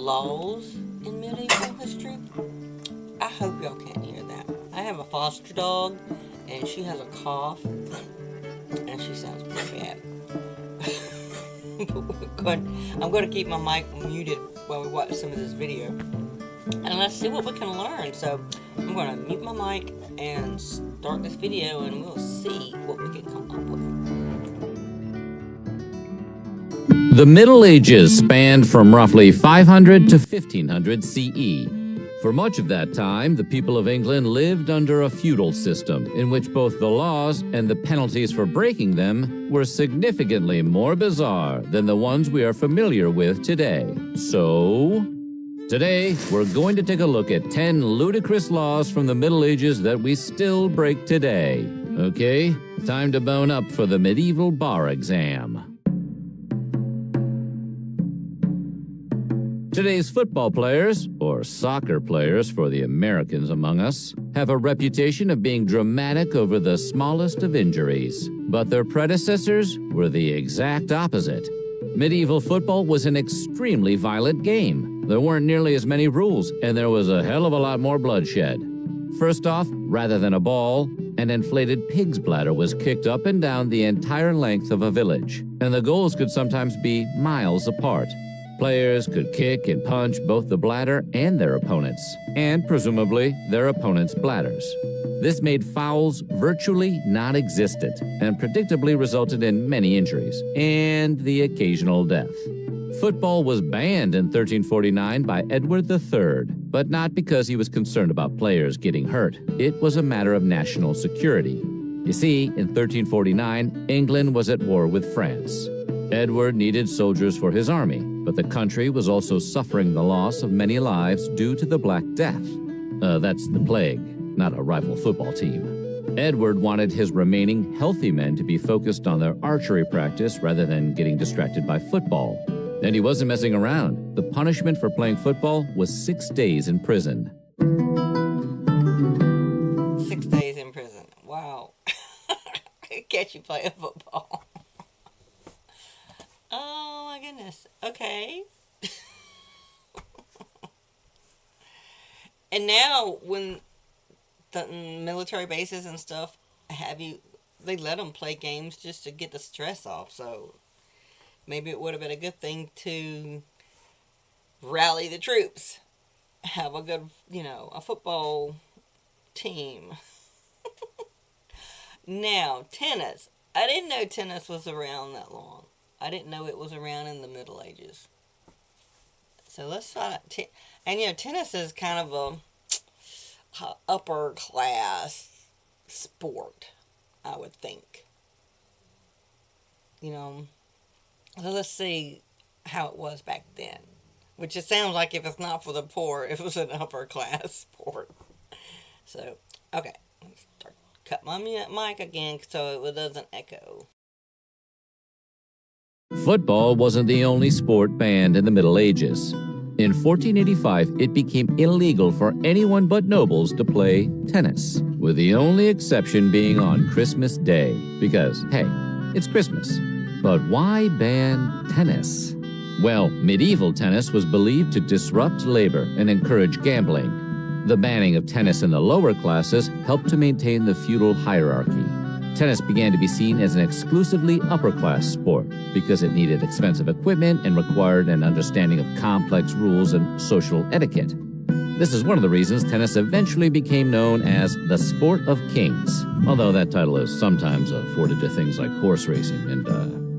laws in medieval history. I hope y'all can't hear that. I have a foster dog, and she has a cough, and she sounds pretty bad. I'm going to keep my mic muted while we watch some of this video, and let's see what we can learn. So I'm going to mute my mic and start this video, and we'll see what we can come up with. The Middle Ages spanned from roughly 500 to 1500 CE. For much of that time, the people of England lived under a feudal system in which both the laws and the penalties for breaking them were significantly more bizarre than the ones we are familiar with today. So, today, we're going to take a look at 10 ludicrous laws from the Middle Ages that we still break today. Okay, time to bone up for the medieval bar exam. Today's football players, or soccer players for the Americans among us, have a reputation of being dramatic over the smallest of injuries. But their predecessors were the exact opposite. Medieval football was an extremely violent game. There weren't nearly as many rules, and there was a hell of a lot more bloodshed. First off, rather than a ball, an inflated pig's bladder was kicked up and down the entire length of a village, and the goals could sometimes be miles apart. Players could kick and punch both the bladder and their opponents, and presumably their opponents' bladders. This made fouls virtually non-existent and predictably resulted in many injuries and the occasional death. Football was banned in 1349 by Edward III, but not because he was concerned about players getting hurt. It was a matter of national security. You see, in 1349, England was at war with France. Edward needed soldiers for his army, but the country was also suffering the loss of many lives due to the Black Death. That's the plague, not a rival football team. Edward wanted his remaining healthy men to be focused on their archery practice rather than getting distracted by football. And he wasn't messing around. The punishment for playing football was 6 days in prison. 6 days in prison. Wow. Catch you playing football. Oh my goodness. Okay. And now when the military bases and stuff they let them play games just to get the stress off. So maybe it would have been a good thing to rally the troops. Have a good, a football team. Now, tennis. I didn't know tennis was around that long. I didn't know it was around in the Middle Ages. So let's try that. And tennis is kind of a upper class sport, I would think. So let's see how it was back then. Which it sounds like if it's not for the poor, it was an upper class sport. So, okay. Let's cut my mic again so it doesn't echo. Football wasn't the only sport banned in the Middle Ages. In 1485, it became illegal for anyone but nobles to play tennis, with the only exception being on Christmas Day, because, hey, it's Christmas. But why ban tennis? Well, medieval tennis was believed to disrupt labor and encourage gambling. The banning of tennis in the lower classes helped to maintain the feudal hierarchy. Tennis began to be seen as an exclusively upper-class sport because it needed expensive equipment and required an understanding of complex rules and social etiquette. This is one of the reasons tennis eventually became known as the sport of kings, although that title is sometimes afforded to things like horse racing and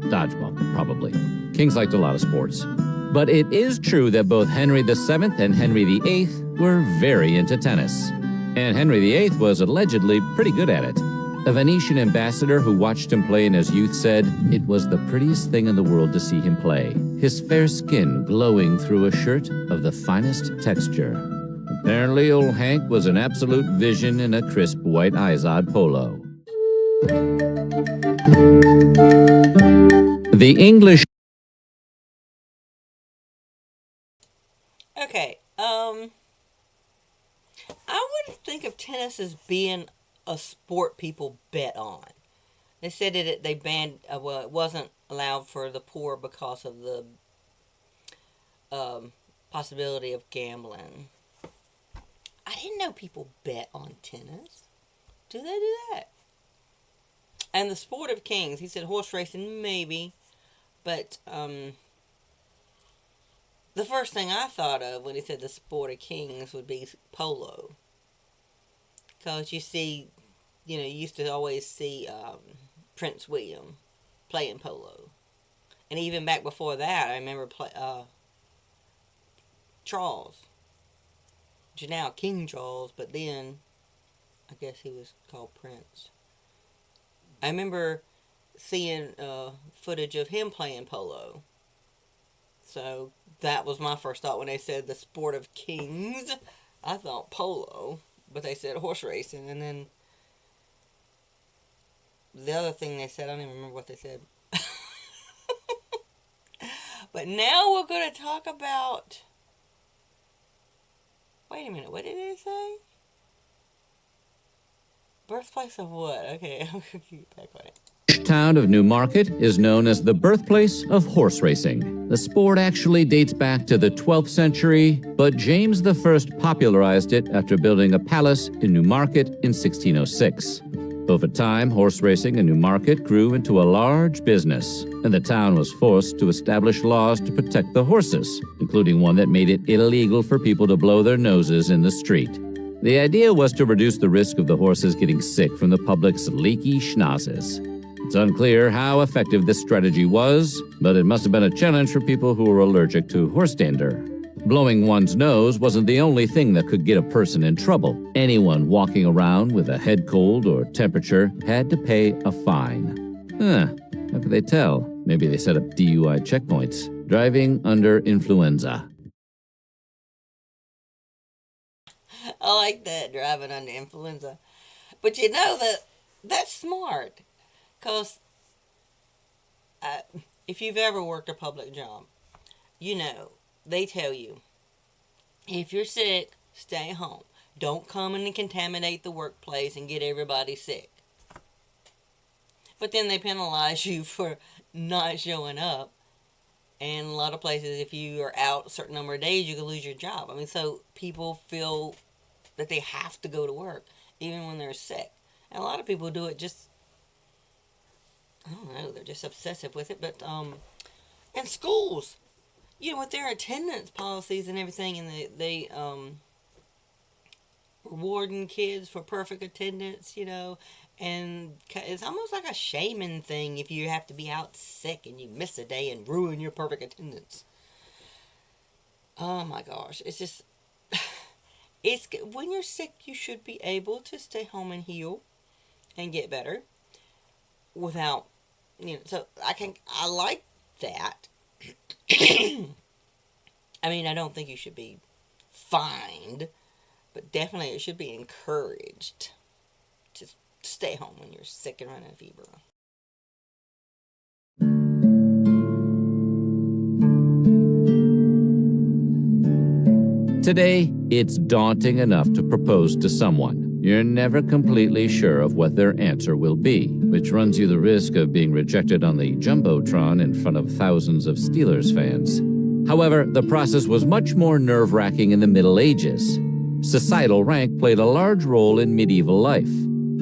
dodgeball, probably. Kings liked a lot of sports. But it is true that both Henry VII and Henry VIII were very into tennis. And Henry VIII was allegedly pretty good at it. A Venetian ambassador who watched him play in his youth said, "It was the prettiest thing in the world to see him play, his fair skin glowing through a shirt of the finest texture." Apparently, old Hank was an absolute vision in a crisp white Izod polo. The English... Okay, I wouldn't think of tennis as being a sport people bet on. They said they banned, it wasn't allowed for the poor because of the possibility of gambling. I didn't know people bet on tennis. Do they do that? And the sport of kings, he said horse racing, maybe. But the first thing I thought of when he said the sport of kings would be polo. Because you see, you used to always see Prince William playing polo. And even back before that, I remember Charles. Which is now King Charles, but then I guess he was called Prince. I remember seeing footage of him playing polo. So that was my first thought when they said the sport of kings. I thought polo, but they said horse racing. And then the other thing they said, I don't even remember what they said. But now we're going to talk about... Wait a minute, what did it say? Birthplace of what? Okay, I'm going to get back on it. The town of Newmarket is known as the birthplace of horse racing. The sport actually dates back to the 12th century, but James I popularized it after building a palace in Newmarket in 1606. Over time, horse racing in Newmarket grew into a large business, and the town was forced to establish laws to protect the horses, including one that made it illegal for people to blow their noses in the street. The idea was to reduce the risk of the horses getting sick from the public's leaky schnozzes. It's unclear how effective this strategy was, but it must have been a challenge for people who were allergic to horse dander. Blowing one's nose wasn't the only thing that could get a person in trouble. Anyone walking around with a head cold or temperature had to pay a fine. How could they tell? Maybe they set up DUI checkpoints. Driving under influenza. I like that, driving under influenza. But that's smart. Because if you've ever worked a public job, they tell you, if you're sick, stay home. Don't come in and contaminate the workplace and get everybody sick. But then they penalize you for not showing up. And a lot of places, if you are out a certain number of days, you can lose your job. I mean, so people feel that they have to go to work, even when they're sick. And a lot of people do it just, I don't know, they're just obsessive with it. But in schools, with their attendance policies and everything, and they rewarding kids for perfect attendance, and it's almost like a shaming thing if you have to be out sick and you miss a day and ruin your perfect attendance. Oh my gosh, it's just, when you're sick, you should be able to stay home and heal and get better without, so I like that. I mean, I don't think you should be fined, but definitely it should be encouraged to stay home when you're sick and running a fever. Today, it's daunting enough to propose to someone. You're never completely sure of what their answer will be, which runs you the risk of being rejected on the Jumbotron in front of thousands of Steelers fans. However, the process was much more nerve-wracking in the Middle Ages. Societal rank played a large role in medieval life,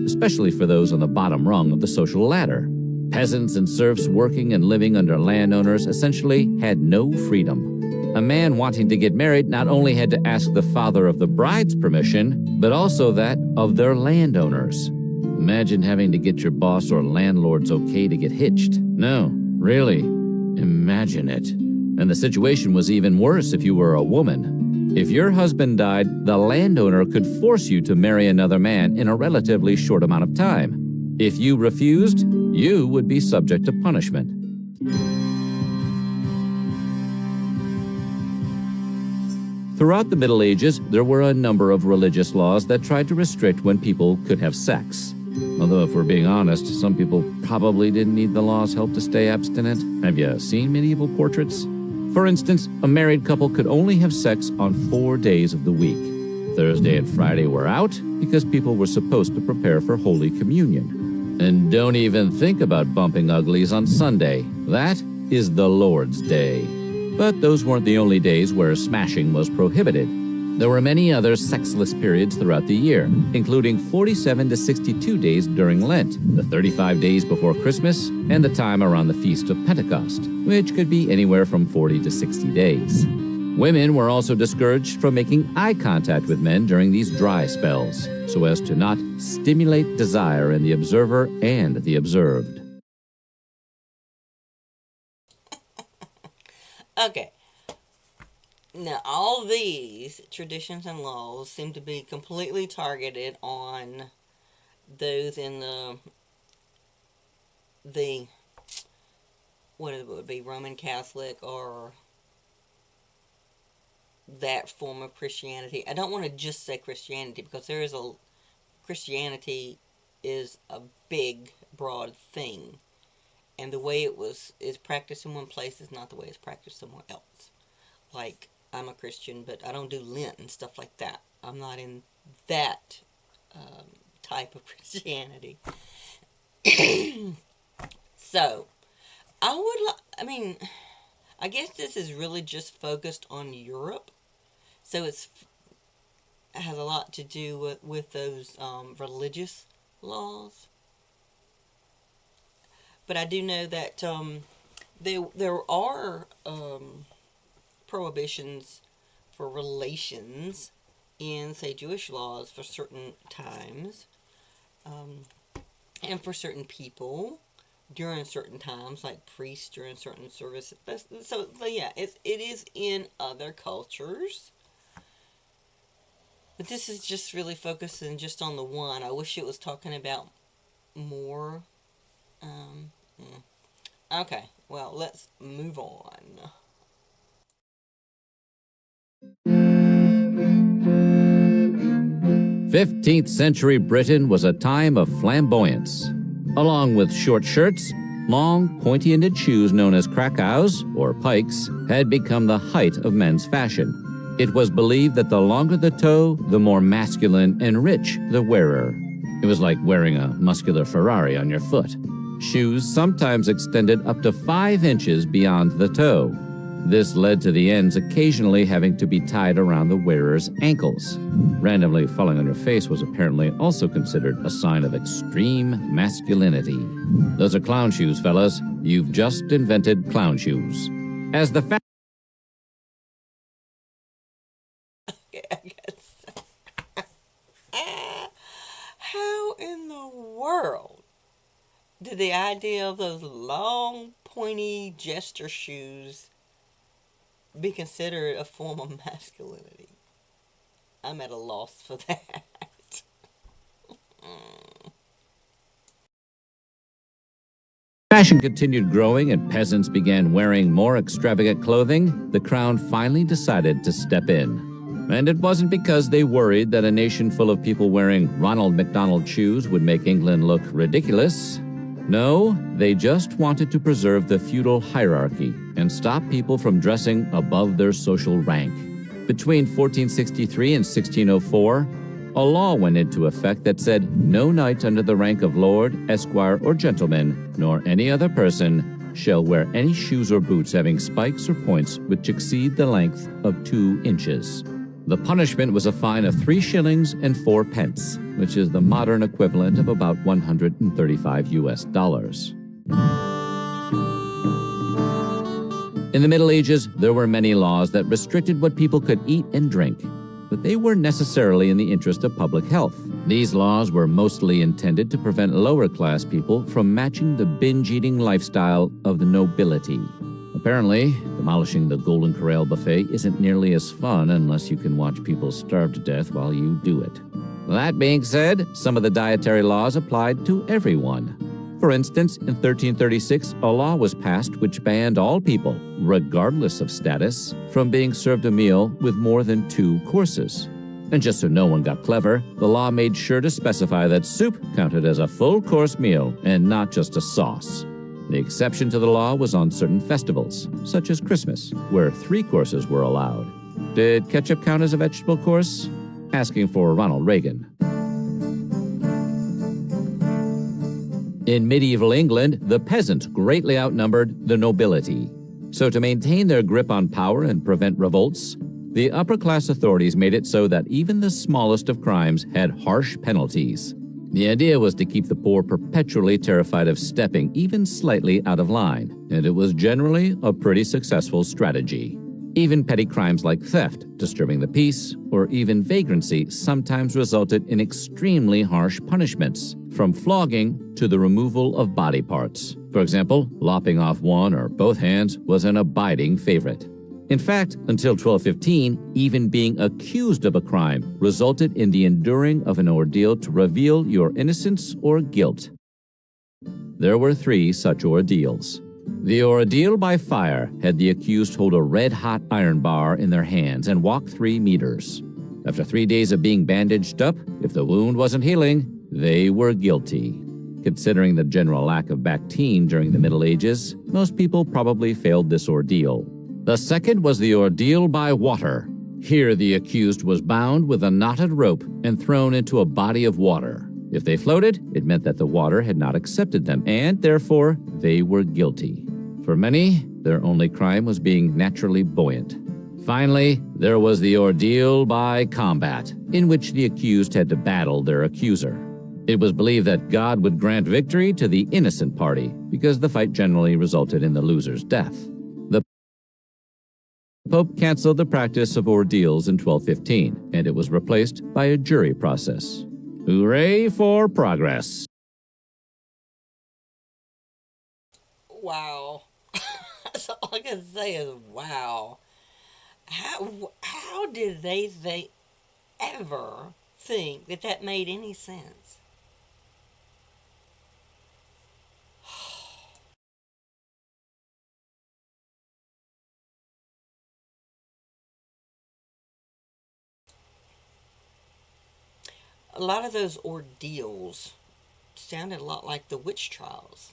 especially for those on the bottom rung of the social ladder. Peasants and serfs working and living under landowners essentially had no freedom. A man wanting to get married not only had to ask the father of the bride's permission, but also that of their landowners. Imagine having to get your boss or landlord's okay to get hitched. No, really, imagine it. And the situation was even worse if you were a woman. If your husband died, the landowner could force you to marry another man in a relatively short amount of time. If you refused, you would be subject to punishment. Throughout the Middle Ages, there were a number of religious laws that tried to restrict when people could have sex. Although, if we're being honest, some people probably didn't need the law's help to stay abstinent. Have you seen medieval portraits? For instance, a married couple could only have sex on 4 days of the week. Thursday and Friday were out because people were supposed to prepare for Holy Communion. And don't even think about bumping uglies on Sunday. That is the Lord's Day. But those weren't the only days where smashing was prohibited. There were many other sexless periods throughout the year, including 47 to 62 days during Lent, the 35 days before Christmas, and the time around the Feast of Pentecost, which could be anywhere from 40 to 60 days. Women were also discouraged from making eye contact with men during these dry spells, so as to not stimulate desire in the observer and the observed. Okay. Now, all these traditions and laws seem to be completely targeted on those in the what it would be, Roman Catholic or that form of Christianity. I don't want to just say Christianity because Christianity is a big, broad thing, and the way is practiced in one place is not the way it's practiced somewhere else. Like, I'm a Christian, but I don't do Lent and stuff like that. I'm not in that type of Christianity. So, I guess this is really just focused on Europe. So it has a lot to do with those religious laws. But I do know that there are prohibitions for relations in, say, Jewish laws for certain times, and for certain people during certain times, like priests during certain services. So yeah, it is in other cultures. But this is just really focusing just on the one. I wish it was talking about more. Um, okay, well, let's move on. 15th century Britain was a time of flamboyance. Along with short shirts, long, pointy-ended shoes known as krakows, or pikes, had become the height of men's fashion. It was believed that the longer the toe, the more masculine and rich the wearer. It was like wearing a muscular Ferrari on your foot. Shoes sometimes extended up to 5 inches beyond the toe. This led to the ends occasionally having to be tied around the wearer's ankles. Randomly falling on your face was apparently also considered a sign of extreme masculinity. Those are clown shoes, fellas. You've just invented clown shoes. As the How in the world did the idea of those long, pointy jester shoes be considered a form of masculinity? I'm at a loss for that. fashion continued growing and peasants began wearing more extravagant clothing, the crown finally decided to step in. And it wasn't because they worried that a nation full of people wearing Ronald McDonald shoes would make England look ridiculous. No, they just wanted to preserve the feudal hierarchy and stop people from dressing above their social rank. Between 1463 and 1604, a law went into effect that said no knight under the rank of lord, esquire, or gentleman, nor any other person, shall wear any shoes or boots having spikes or points which exceed the length of 2 inches. The punishment was a fine of 3 shillings and 4 pence, which is the modern equivalent of about $135. In the Middle Ages, there were many laws that restricted what people could eat and drink, but they weren't necessarily in the interest of public health. These laws were mostly intended to prevent lower-class people from matching the binge-eating lifestyle of the nobility. Apparently, demolishing the Golden Corral buffet isn't nearly as fun unless you can watch people starve to death while you do it. That being said, some of the dietary laws applied to everyone. For instance, in 1336, a law was passed which banned all people, regardless of status, from being served a meal with more than 2 courses. And just so no one got clever, the law made sure to specify that soup counted as a full-course meal and not just a sauce. The exception to the law was on certain festivals, such as Christmas, where 3 courses were allowed. Did ketchup count as a vegetable course? Asking for Ronald Reagan. In medieval England, the peasants greatly outnumbered the nobility. So, to maintain their grip on power and prevent revolts, the upper class authorities made it so that even the smallest of crimes had harsh penalties. The idea was to keep the poor perpetually terrified of stepping even slightly out of line, and it was generally a pretty successful strategy. Even petty crimes like theft, disturbing the peace, or even vagrancy sometimes resulted in extremely harsh punishments, from flogging to the removal of body parts. For example, lopping off one or both hands was an abiding favorite. In fact, until 1215, even being accused of a crime resulted in the enduring of an ordeal to reveal your innocence or guilt. There were 3 such ordeals. The ordeal by fire had the accused hold a red-hot iron bar in their hands and walk 3 meters. After 3 days of being bandaged up, if the wound wasn't healing, they were guilty. Considering the general lack of bactine during the Middle Ages, most people probably failed this ordeal. The second was the ordeal by water. Here the accused was bound with a knotted rope and thrown into a body of water. If they floated, it meant that the water had not accepted them, and therefore they were guilty. For many, their only crime was being naturally buoyant. Finally, there was the ordeal by combat, in which the accused had to battle their accuser. It was believed that God would grant victory to the innocent party, because the fight generally resulted in the loser's death. The Pope canceled the practice of ordeals in 1215, and it was replaced by a jury process. Hooray for progress! Wow. That's all I can say is wow. How did they ever think that that made any sense? A lot of those ordeals sounded a lot like the witch trials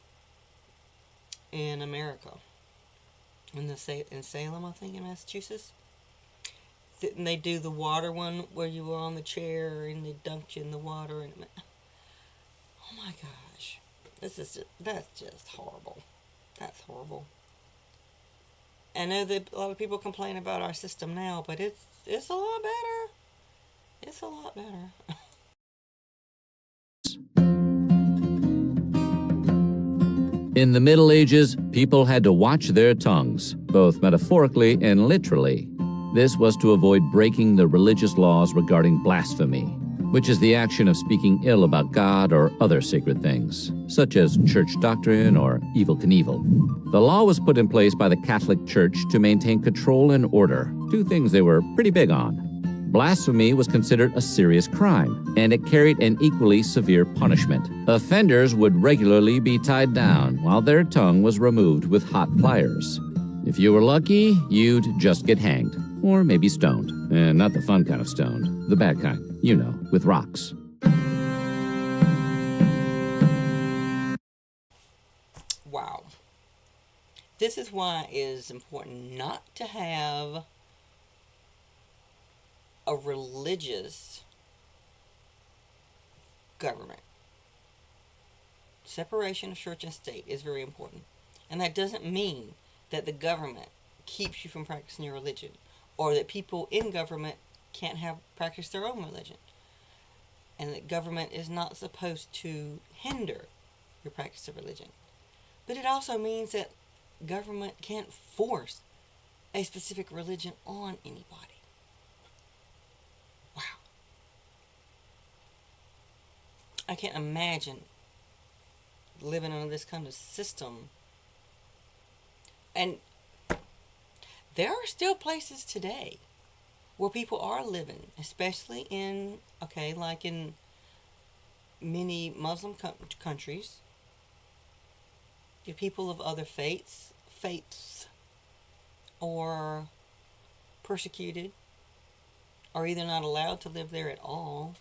in America, in Salem, I think, in Massachusetts. Didn't they do the water one where you were on the chair and they dunked you in the water? And oh my gosh, that's just horrible. That's horrible. I know that a lot of people complain about our system now, but it's a lot better. It's a lot better. In the Middle Ages, people had to watch their tongues, both metaphorically and literally. This was to avoid breaking the religious laws regarding blasphemy, which is the action of speaking ill about God or other sacred things, such as church doctrine or Evel Knievel. The law was put in place by the Catholic Church to maintain control and order, 2 things they were pretty big on. Blasphemy was considered a serious crime, and it carried an equally severe punishment. Offenders would regularly be tied down while their tongue was removed with hot pliers. If you were lucky, you'd just get hanged, or maybe stoned. And not the fun kind of stoned, the bad kind, you know, with rocks. Wow. This is why it is important not to have a religious government. Separation of church and state is very important. And that doesn't mean that the government keeps you from practicing your religion, or that people in government can't have practice their own religion. And that government is not supposed to hinder your practice of religion. But it also means that government can't force a specific religion on anybody. Wow. I can't imagine living under this kind of system. And there are still places today where people are living, especially in, like in many Muslim countries. The people of other faiths are persecuted, are either not allowed to live there at all,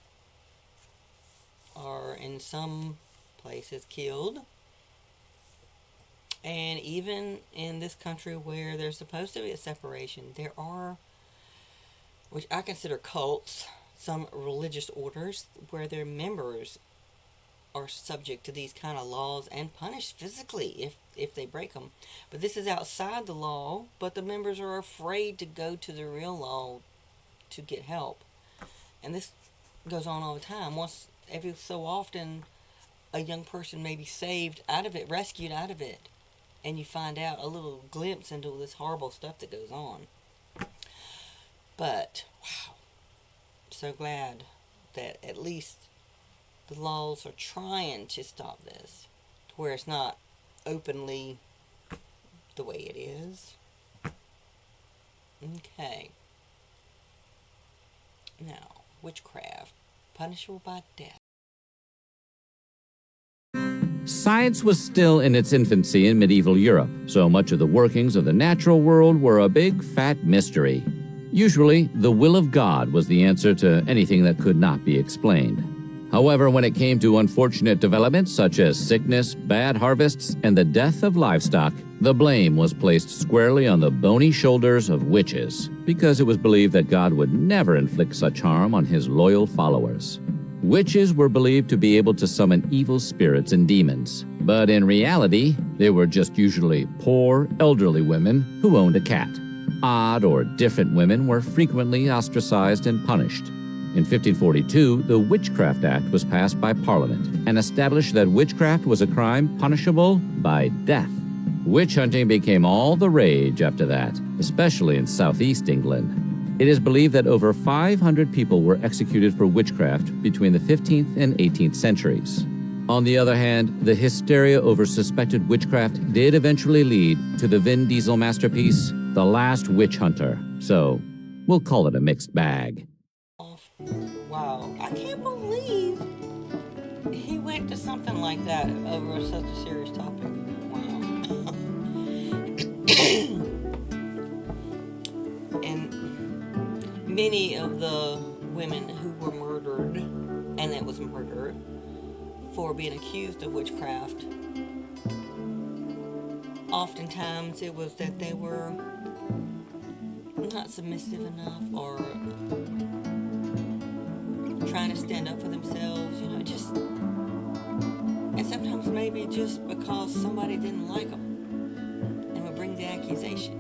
or in some places killed. And even in this country where there's supposed to be a separation, there are, which I consider cults, some religious orders where their members are subject to these kind of laws and punished physically if they break them. But this is outside the law, but the members are afraid to go to the real law to get help. And this goes on all the time. Once every so often, a young person may be saved out of it, rescued out of it, and you find out a little glimpse into this horrible stuff that goes on. But, wow, so glad that at least the laws are trying to stop this, to where it's not openly the way it is. Okay. Now, witchcraft, punishable by death. Science was still in its infancy in medieval Europe, so much of the workings of the natural world were a big, fat mystery. Usually, the will of God was the answer to anything that could not be explained. However, when it came to unfortunate developments such as sickness, bad harvests, and the death of livestock, the blame was placed squarely on the bony shoulders of witches, because it was believed that God would never inflict such harm on his loyal followers. Witches were believed to be able to summon evil spirits and demons, but in reality, they were just usually poor, elderly women who owned a cat. Odd or different women were frequently ostracized and punished. In 1542, the Witchcraft Act was passed by Parliament and established that witchcraft was a crime punishable by death. Witch hunting became all the rage after that, especially in southeast England. It is believed that over 500 people were executed for witchcraft between the 15th and 18th centuries. On the other hand, the hysteria over suspected witchcraft did eventually lead to the Vin Diesel masterpiece, The Last Witch Hunter. So, we'll call it a mixed bag. Wow, I can't believe he went to something like that over such a serious topic. Wow. And many of the women who were murdered, and it was murder, for being accused of witchcraft, oftentimes it was that they were not submissive enough or trying to stand up for themselves, just, and sometimes maybe just because somebody didn't like them and would bring the accusation.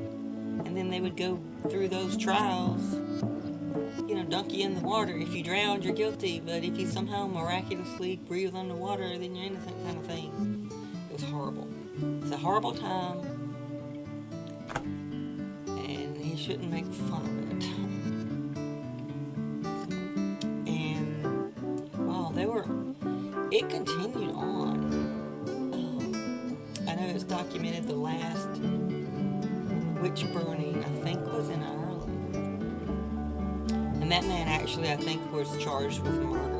And then they would go through those trials, dunk you in the water. If you drowned, you're guilty, but if you somehow miraculously breathe underwater, then you're innocent, kind of thing. It was horrible. It's a horrible time, and he shouldn't make fun of it. It continued on. I know it's documented the last witch burning, I think, was in Ireland. And that man actually, I think, was charged with murder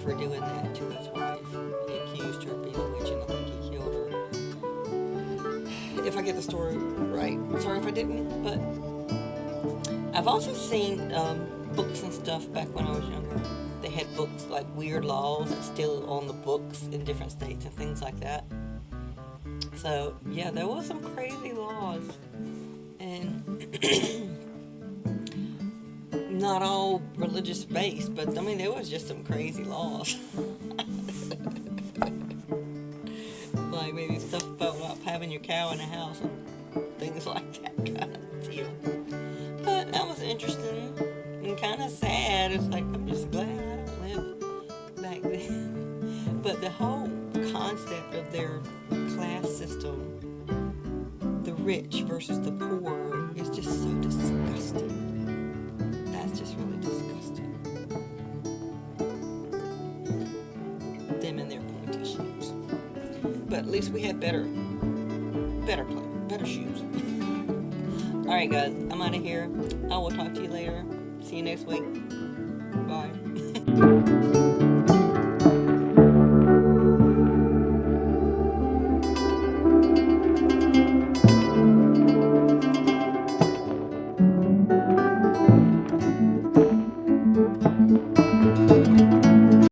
for doing that to his wife. He accused her of being a witch, and I think he killed her. If I get the story right. Sorry if I didn't, but I've also seen books and stuff back when I was younger. They had books like weird laws that's still on the books in different states and things like that. So, yeah, there was some crazy laws. And not all religious based, but I mean, there was just some crazy laws. Like maybe stuff about having your cow in the house and things like that kind of deal. But that was interesting and kind of sad. It's like, I'm just glad I don't live back then. But the whole concept of their class system, the rich versus the poor, is just so disgusting. That's just really disgusting. Them and their politicians. But at least we had better shoes. Alright guys, I'm out of here. I will talk to you later. See you next week. Bye.